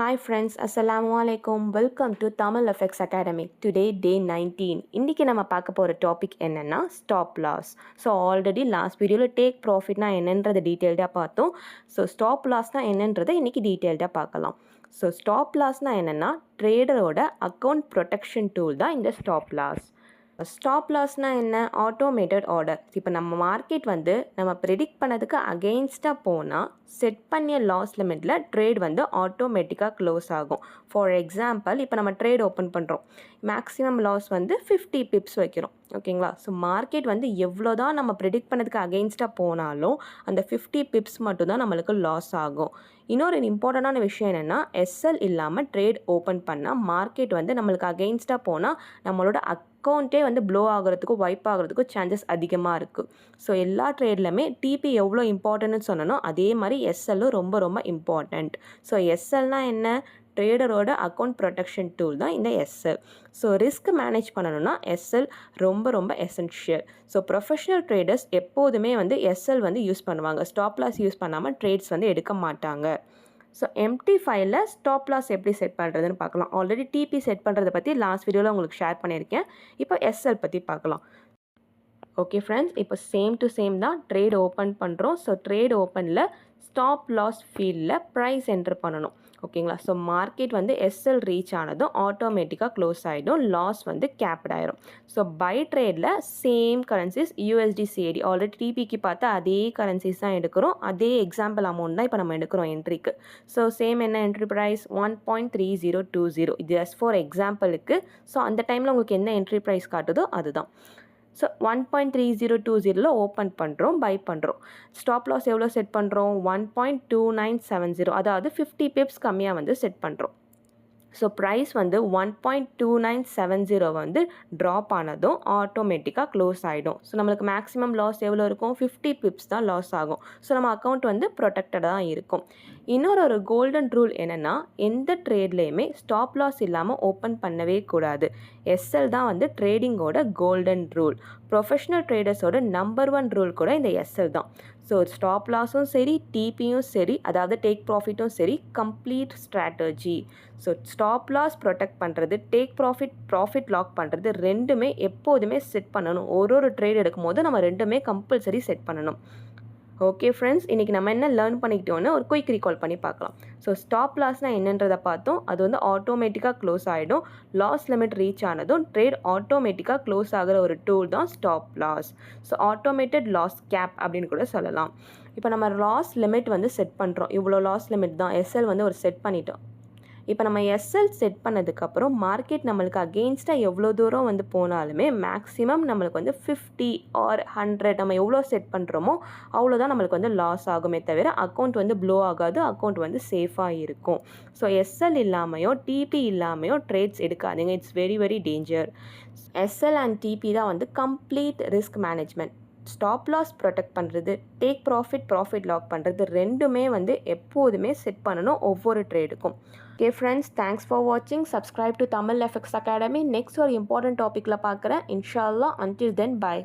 Hi friends, Assalamu alaikum. Welcome to Tamil FX Academy. Today day 19. இன்றைக்கி நம்ம பார்க்க போகிற டாபிக் என்னென்னா stop loss. So already last வீடியோவில் டேக் ப்ராஃபிட்னா என்னன்றதை டீட்டெயில்டாக பார்த்தோம். ஸோ ஸ்டாப் லாஸ்னால் என்னன்றதை இன்றைக்கி டீட்டெயில்டாக பார்க்கலாம். ஸோ ஸ்டாப் லாஸ்னால் என்னென்னா ட்ரேடரோட அக்கௌண்ட் ப்ரொடெக்ஷன் டூல் தான் இந்த ஸ்டாப் லாஸ். ஸ்டாப் லாஸ்னால் என்ன? Automated order. இப்போ நம்ம மார்க்கெட் வந்து நம்ம ப்ரெடிக்ட் பண்ணதுக்கு அகெயின்ஸ்டாக போனால் செட் பண்ணிய லாஸ் லிமிட்டில் ட்ரேட் வந்து ஆட்டோமேட்டிக்காக க்ளோஸ் ஆகும். ஃபார் எக்ஸாம்பிள், இப்போ நம்ம ட்ரேட் ஓப்பன் பண்ணுறோம், மேக்ஸிமம் லாஸ் வந்து 50 பிப்ஸ் வைக்கிறோம், ஓகேங்களா? ஸோ மார்க்கெட் வந்து எவ்வளோ தான் நம்ம ப்ரெடிக்ட் பண்ணதுக்கு அகெயின்ஸ்டாக போனாலும் அந்த 50 பிப்ஸ் மட்டும்தான் நம்மளுக்கு லாஸ் ஆகும். இன்னொரு இம்பார்ட்டண்டான விஷயம் என்னென்னா, எஸ்எல் இல்லாமல் ட்ரேட் ஓப்பன் பண்ணால் மார்க்கெட் வந்து நம்மளுக்கு அகெயின்ஸ்டாக போனால் நம்மளோட அக்கௌண்ட்டே வந்து ப்ளோ ஆகிறதுக்கும் வைப் ஆகிறதுக்கும் சான்சஸ் அதிகமாக இருக்குது. ஸோ எல்லா ட்ரேட்லையுமே டிபி எவ்வளோ இம்பார்ட்டன்ட்னு சொன்னனோ அதே மாதிரி எஸ்எல்லும் ரொம்ப ரொம்ப இம்பார்ட்டண்ட். ஸோ எஸ்எல்னால் என்ன? ட்ரேடரோட அக்கௌண்ட் ப்ரொடெக்ஷன் டூல் தான் இந்த எஸ்எல். ஸோ ரிஸ்க் மேனேஜ் பண்ணணும்னா எஸ்எல் ரொம்ப ரொம்ப எசென்ஷியல். ஸோ ப்ரொஃபஷனல் ட்ரேடர்ஸ் எப்போதுமே வந்து எஸ்எல் வந்து யூஸ் பண்ணுவாங்க. ஸ்டாப் லாஸ் யூஸ் பண்ணாமல் ட்ரேட்ஸ் வந்து எடுக்க மாட்டாங்க. ஸோ எம்டி ஃபைலில் ஸ்டாப் லாஸ் எப்படி செட் பண்ணுறதுன்னு பார்க்கலாம். ஆல்ரெடி டிபி செட் பண்ணுறதை பற்றி லாஸ்ட் வீடியோவில் உங்களுக்கு ஷேர் பண்ணியிருக்கேன். இப்போ எஸ்எல் பற்றி பார்க்கலாம். ஓகே ஃப்ரெண்ட்ஸ், இப்போ சேம் டு சேம் தான் ட்ரேட் ஓப்பன் பண்ணுறோம். ஸோ ட்ரேட் ஓப்பனில் ஸ்டாப் லாஸ் ஃபீல்டில் ப்ரைஸ் என்ட்ரு பண்ணணும், ஓகேங்களா? ஸோ மார்க்கெட் வந்து எஸ்எல் ரீச் ஆனதும் ஆட்டோமேட்டிக்காக க்ளோஸ் ஆகிடும், லாஸ் வந்து கேப்ட் ஆயிரும். ஸோ பை ட்ரேடில் same currencies USD CAD already டிபிக்கு பார்த்தா அதே கரன்சிஸ் தான் எடுக்கிறோம். அதே எக்ஸாம்பிள் அமௌண்ட் தான் இப்போ நம்ம எடுக்கிறோம் என்ட்ரிக்கு. ஸோ சேம் என்ன என்ட்ரி ப்ரைஸ் 1.3020. இது ஜஸ்ட் ஃபார் எக்ஸாம்பிளுக்கு. ஸோ அந்த டைமில் உங்களுக்கு என்ன என்ட்ரி ப்ரைஸ் காட்டுதோ அதுதான். ஸோ 1.3020 ஓப்பன் பண்ணுறோம், பை பண்ணுறோம். ஸ்டாப் லாஸ் எவ்வளோ செட் பண்ணுறோம்? 1.2970, அதாவது 50 பிப்ஸ் கம்மியாக வந்து செட் பண்ணுறோம். ஸோ ப்ரைஸ் வந்து 1.2970 வந்து ட்ராப் ஆனதும் ஆட்டோமேட்டிக்காக க்ளோஸ் ஆகிடும். ஸோ நம்மளுக்கு மேக்ஸிமம் லாஸ் எவ்வளோ இருக்கும்? 50 பிப்ஸ் தான் லாஸ் ஆகும். ஸோ நம்ம அக்கௌண்ட் வந்து ப்ரொடெக்டடாக தான் இருக்கும். இன்னொரு கோல்டன் ரூல் என்னென்னா, எந்த ட்ரேட்லேயுமே ஸ்டாப் லாஸ் இல்லாமல் ஓப்பன் பண்ணவே கூடாது. எஸ்எல் தான் வந்து ட்ரேடிங்கோட கோல்டன் ரூல். ப்ரொஃபஷனல் ட்ரேடர்ஸோட நம்பர் 1 ரூல் கூட இந்த எஸ்எல் தான். ஸோ ஸ்டாப் லாஸும் சரி, டிபியும் சரி, அதாவது டேக் ப்ராஃபிட்டும் சரி, complete strategy. So stop loss protect பண்ணுறது, டேக் ப்ராஃபிட் லாக் பண்ணுறது ரெண்டுமே எப்போதுமே செட் பண்ணணும். ஒரு ட்ரேட் எடுக்கும் போது நம்ம ரெண்டுமே கம்பல்சரி செட் பண்ணணும். ஓகே ஃப்ரெண்ட்ஸ், இன்றைக்கி நம்ம என்ன லேர்ன் பண்ணிக்கிட்டோன்னு ஒரு குயிக் ரீகால் பண்ணி பார்க்கலாம். ஸோ ஸ்டாப் லாஸ்னால் என்னன்றதை பார்த்தோம். அது வந்து ஆட்டோமேட்டிக்காக க்ளோஸ் ஆகிடும். லாஸ் லிமிட் ரீச் ஆனதும் ட்ரேட் ஆட்டோமேட்டிக்காக க்ளோஸ் ஆகிற ஒரு டூல் தான் stop loss. So automated loss cap அப்படின்னு கூட சொல்லலாம். இப்போ நம்ம லாஸ் லிமிட் வந்து செட் பண்ணுறோம். இவ்வளோ லாஸ் லிமிட் தான் எஸ்எல் வந்து ஒரு செட் பண்ணிட்டோம். இப்போ நம்ம எஸ்எல் செட் பண்ணதுக்கப்புறம் மார்க்கெட் நம்மளுக்கு அகெயின்ஸ்டாக எவ்வளோ தூரம் வந்து போனாலுமே மேக்ஸிமம் நம்மளுக்கு வந்து 50 ஆர் 100 நம்ம எவ்வளோ செட் பண்ணுறோமோ அவ்வளோதான் நம்மளுக்கு வந்து லாஸ் ஆகுமே தவிர அக்கௌண்ட் வந்து ப்ளோ ஆகாது, அக்கௌண்ட் வந்து சேஃபாக இருக்கும். ஸோ எஸ்எல் இல்லாமையோ டிபி இல்லாமையோ ட்ரேட்ஸ் எடுக்காதீங்க. It's very very danger. SL and TP தான் வந்து complete risk management. Stop loss protect பண்ணுறது, டேக் ப்ராஃபிட் லாக் பண்ணுறது ரெண்டுமே வந்து எப்போதுமே செட் பண்ணணும் ஒவ்வொரு ட்ரேடுக்கும். ஓகே ஃப்ரெண்ட்ஸ், தேங்க்ஸ் ஃபார் வாட்சிங். Subscribe to Tamil FX Academy. Next ஒரு இம்பார்ட்டன்ட் டாப்பிக்கில் பார்க்குறேன் இன்ஷா அல்லாஹ். Until then, by.